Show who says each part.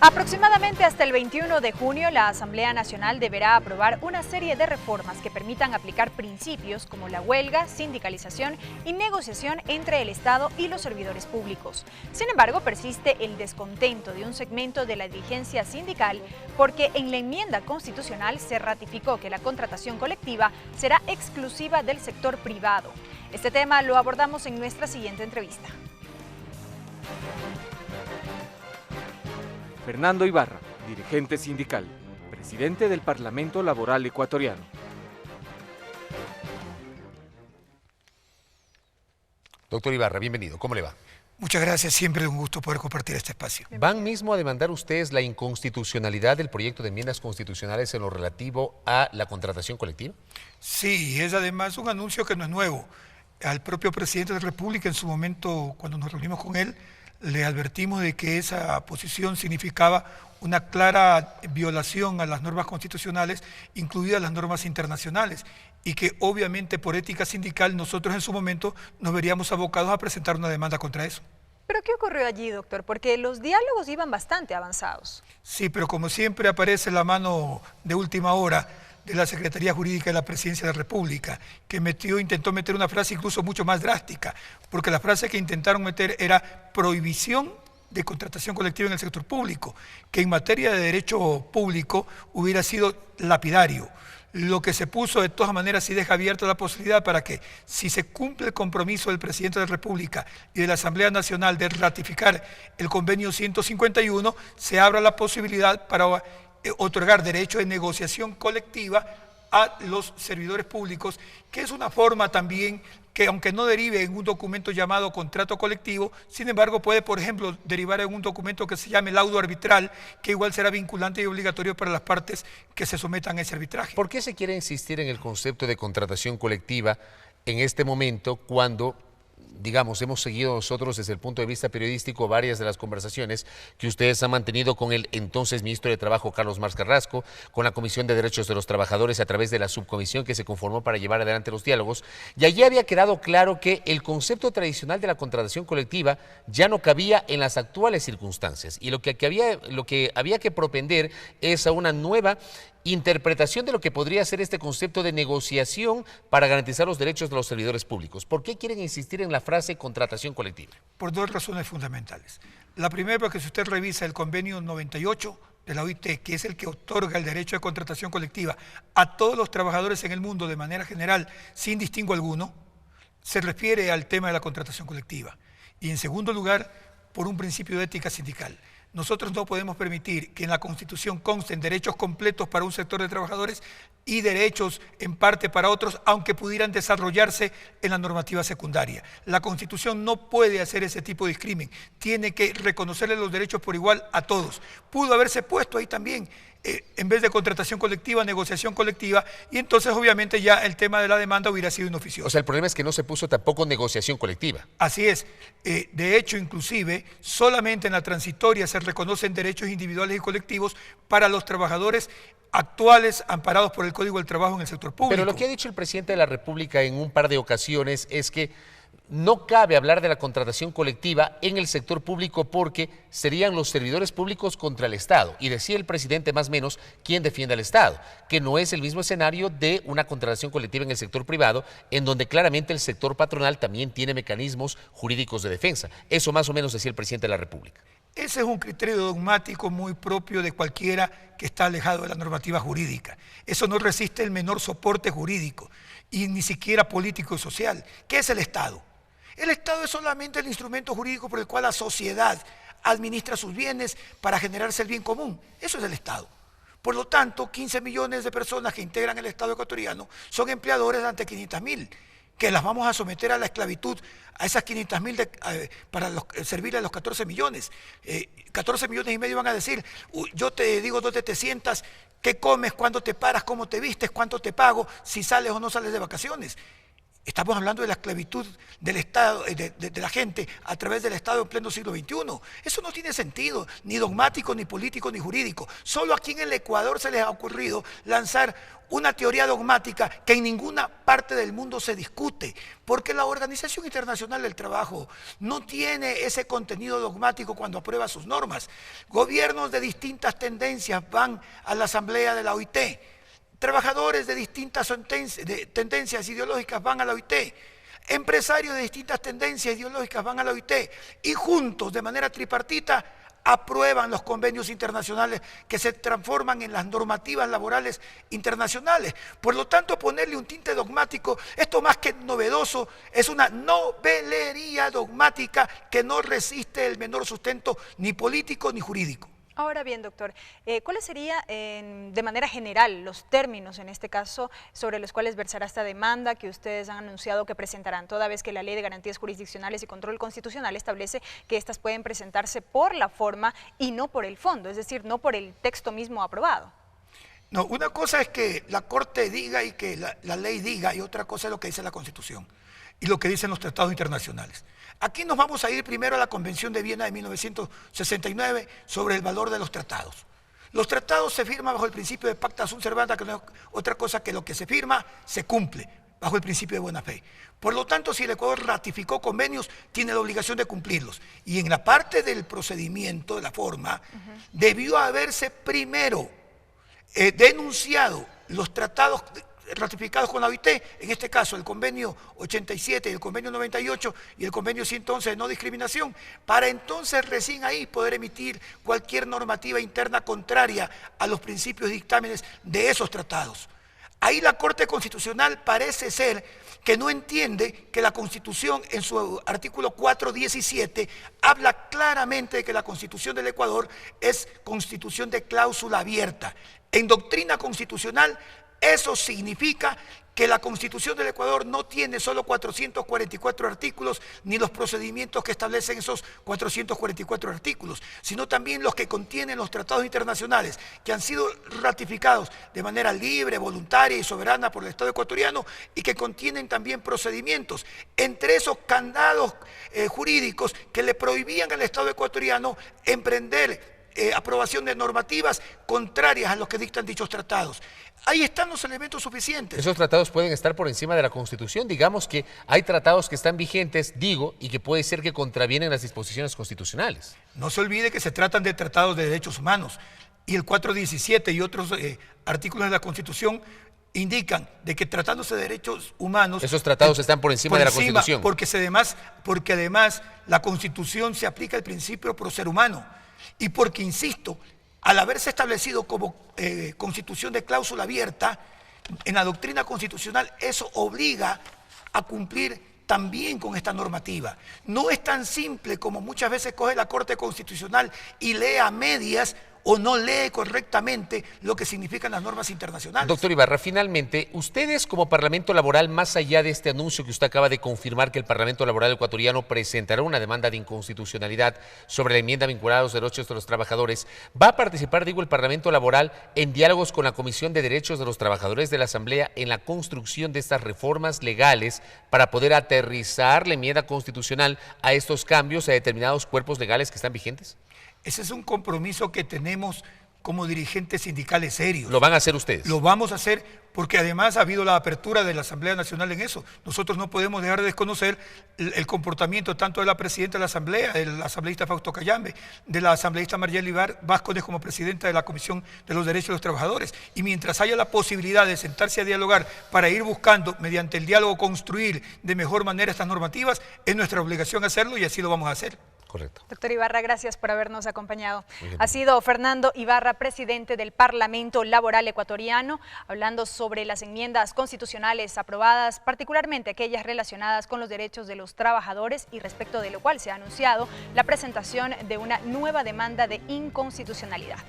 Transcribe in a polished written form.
Speaker 1: Aproximadamente hasta el 21 de junio, la Asamblea Nacional deberá aprobar una serie de reformas que permitan aplicar principios como la huelga, sindicalización y negociación entre el Estado y los servidores públicos. Sin embargo, persiste el descontento de un segmento de la dirigencia sindical porque en la enmienda constitucional se ratificó que la contratación colectiva será exclusiva del sector privado. Este tema lo abordamos en nuestra siguiente entrevista.
Speaker 2: Fernando Ibarra, dirigente sindical, presidente del Parlamento Laboral Ecuatoriano.
Speaker 3: Doctor Ibarra, bienvenido. ¿Cómo le va?
Speaker 4: Muchas gracias, siempre un gusto poder compartir este espacio.
Speaker 3: ¿Van mismo a demandar ustedes la inconstitucionalidad del proyecto de enmiendas constitucionales en lo relativo a la contratación colectiva?
Speaker 4: Sí, es además un anuncio que no es nuevo. Al propio presidente de la República, en su momento, cuando nos reunimos con él, le advertimos de que esa posición significaba una clara violación a las normas constitucionales, incluidas las normas internacionales, y que obviamente por ética sindical nosotros en su momento nos veríamos abocados a presentar una demanda contra eso.
Speaker 1: ¿Pero qué ocurrió allí, doctor? Porque los diálogos iban bastante avanzados.
Speaker 4: Sí, pero como siempre aparece la mano de última hora de la Secretaría Jurídica de la Presidencia de la República, que intentó meter una frase incluso mucho más drástica, porque la frase que intentaron meter era prohibición de contratación colectiva en el sector público, que en materia de derecho público hubiera sido lapidario. Lo que se puso de todas maneras sí deja abierta la posibilidad para que, si se cumple el compromiso del Presidente de la República y de la Asamblea Nacional de ratificar el convenio 151, se abra la posibilidad para otorgar derecho de negociación colectiva a los servidores públicos, que es una forma también que, aunque no derive en un documento llamado contrato colectivo, sin embargo puede, por ejemplo, derivar en un documento que se llame laudo arbitral, que igual será vinculante y obligatorio para las partes que se sometan a ese arbitraje.
Speaker 3: ¿Por qué se quiere insistir en el concepto de contratación colectiva en este momento cuando, digamos, hemos seguido nosotros desde el punto de vista periodístico varias de las conversaciones que ustedes han mantenido con el entonces ministro de Trabajo, Carlos Marx Carrasco, con la Comisión de Derechos de los Trabajadores a través de la subcomisión que se conformó para llevar adelante los diálogos? Y allí había quedado claro que el concepto tradicional de la contratación colectiva ya no cabía en las actuales circunstancias y lo que había que propender es a una nueva interpretación de lo que podría ser este concepto de negociación para garantizar los derechos de los servidores públicos. ¿Por qué quieren insistir en la frase contratación colectiva?
Speaker 4: Por dos razones fundamentales. La primera, porque si usted revisa el convenio 98 de la OIT, que es el que otorga el derecho de contratación colectiva a todos los trabajadores en el mundo de manera general, sin distingo alguno, se refiere al tema de la contratación colectiva. Y en segundo lugar, por un principio de ética sindical. Nosotros no podemos permitir que en la Constitución consten derechos completos para un sector de trabajadores y derechos en parte para otros, aunque pudieran desarrollarse en la normativa secundaria. La Constitución no puede hacer ese tipo de discrimen, tiene que reconocerle los derechos por igual a todos. Pudo haberse puesto ahí también, en vez de contratación colectiva, negociación colectiva, y entonces obviamente ya el tema de la demanda hubiera sido inoficioso.
Speaker 3: O sea, el problema es que no se puso tampoco negociación colectiva.
Speaker 4: Así es. De hecho, inclusive, solamente en la transitoria se reconocen derechos individuales y colectivos para los trabajadores actuales amparados por el Código del Trabajo en el sector público.
Speaker 3: Pero lo que ha dicho el presidente de la República en un par de ocasiones es que no cabe hablar de la contratación colectiva en el sector público porque serían los servidores públicos contra el Estado. Y decía el presidente más o menos quién defiende al Estado, que no es el mismo escenario de una contratación colectiva en el sector privado, en donde claramente el sector patronal también tiene mecanismos jurídicos de defensa. Eso más o menos decía el presidente de la República.
Speaker 4: Ese es un criterio dogmático muy propio de cualquiera que está alejado de la normativa jurídica. Eso no resiste el menor soporte jurídico y ni siquiera político y social. ¿Qué es el Estado? El Estado es solamente el instrumento jurídico por el cual la sociedad administra sus bienes para generarse el bien común. Eso es el Estado. Por lo tanto, 15 millones de personas que integran el Estado ecuatoriano son empleadores ante 500.000, que las vamos a someter a la esclavitud, a esas 500.000 para servir a los 14 millones. 14 millones y medio van a decir, yo te digo dónde te sientas, qué comes, cuándo te paras, cómo te vistes, cuánto te pago, si sales o no sales de vacaciones. Estamos hablando de la esclavitud del Estado, de la gente a través del Estado en pleno siglo XXI. Eso no tiene sentido, ni dogmático, ni político, ni jurídico. Solo aquí en el Ecuador se les ha ocurrido lanzar una teoría dogmática que en ninguna parte del mundo se discute, porque la Organización Internacional del Trabajo no tiene ese contenido dogmático cuando aprueba sus normas. Gobiernos de distintas tendencias van a la Asamblea de la OIT. Trabajadores de distintas tendencias ideológicas van a la OIT, empresarios de distintas tendencias ideológicas van a la OIT y juntos, de manera tripartita, aprueban los convenios internacionales que se transforman en las normativas laborales internacionales. Por lo tanto, ponerle un tinte dogmático, esto más que novedoso, es una novelería dogmática que no resiste el menor sustento ni político ni jurídico.
Speaker 1: Ahora bien, doctor, ¿cuáles serían de manera general los términos en este caso sobre los cuales versará esta demanda que ustedes han anunciado que presentarán, toda vez que la Ley de Garantías Jurisdiccionales y Control Constitucional establece que estas pueden presentarse por la forma y no por el fondo, es decir, no por el texto mismo aprobado?
Speaker 4: No, una cosa es que la Corte diga y que la ley diga, y otra cosa es lo que dice la Constitución y lo que dicen los tratados internacionales. Aquí nos vamos a ir primero a la Convención de Viena de 1969 sobre el valor de los tratados. Los tratados se firman bajo el principio de pacta sunt servanda, que no es otra cosa que lo que se firma se cumple, bajo el principio de buena fe. Por lo tanto, si el Ecuador ratificó convenios, tiene la obligación de cumplirlos. Y en la parte del procedimiento, de la forma, debió haberse primero denunciado los tratados ratificados con la OIT, en este caso el convenio 87 y el convenio 98 y el convenio 111 de no discriminación, para entonces recién ahí poder emitir cualquier normativa interna contraria a los principios y dictámenes de esos tratados. Ahí la Corte Constitucional parece ser que no entiende que la Constitución en su artículo 4.17 habla claramente de que la Constitución del Ecuador es constitución de cláusula abierta. En doctrina constitucional, eso significa que la Constitución del Ecuador no tiene solo 444 artículos, ni los procedimientos que establecen esos 444 artículos, sino también los que contienen los tratados internacionales, que han sido ratificados de manera libre, voluntaria y soberana por el Estado ecuatoriano, y que contienen también procedimientos, entre esos candados jurídicos que le prohibían al Estado ecuatoriano emprender aprobación de normativas contrarias a lo que dictan dichos tratados. Ahí están los elementos suficientes.
Speaker 3: Esos tratados pueden estar por encima de la Constitución. Digamos que hay tratados que están vigentes, y que puede ser que contravienen las disposiciones constitucionales.
Speaker 4: No se olvide que se tratan de tratados de derechos humanos y el 4.17 y otros artículos de la Constitución indican de que tratándose de derechos humanos...
Speaker 3: Esos tratados están por encima de la Constitución.
Speaker 4: Porque además la Constitución se aplica el principio pro ser humano. Y porque, insisto, al haberse establecido como constitución de cláusula abierta, en la doctrina constitucional eso obliga a cumplir también con esta normativa. No es tan simple como muchas veces coge la Corte Constitucional y lee a medias o no lee correctamente lo que significan las normas internacionales.
Speaker 3: Doctor Ibarra, finalmente, ustedes como Parlamento Laboral, más allá de este anuncio que usted acaba de confirmar que el Parlamento Laboral ecuatoriano presentará una demanda de inconstitucionalidad sobre la enmienda vinculada a los derechos de los trabajadores, ¿va a participar, el Parlamento Laboral en diálogos con la Comisión de Derechos de los Trabajadores de la Asamblea en la construcción de estas reformas legales para poder aterrizar la enmienda constitucional a estos cambios a determinados cuerpos legales que están vigentes?
Speaker 4: Ese es un compromiso que tenemos como dirigentes sindicales serios.
Speaker 3: ¿Lo van a hacer ustedes?
Speaker 4: Lo vamos a hacer porque además ha habido la apertura de la Asamblea Nacional en eso. Nosotros no podemos dejar de desconocer el comportamiento tanto de la presidenta de la Asamblea, del asambleísta Fausto Cayambe, de la asambleísta Margely Vázquez como presidenta de la Comisión de los Derechos de los Trabajadores. Y mientras haya la posibilidad de sentarse a dialogar para ir buscando, mediante el diálogo, construir de mejor manera estas normativas, es nuestra obligación hacerlo y así lo vamos a hacer.
Speaker 3: Correcto.
Speaker 1: Doctor Ibarra, gracias por habernos acompañado. Ha sido Fernando Ibarra, presidente del Parlamento Laboral Ecuatoriano, hablando sobre las enmiendas constitucionales aprobadas, particularmente aquellas relacionadas con los derechos de los trabajadores, y respecto de lo cual se ha anunciado la presentación de una nueva demanda de inconstitucionalidad.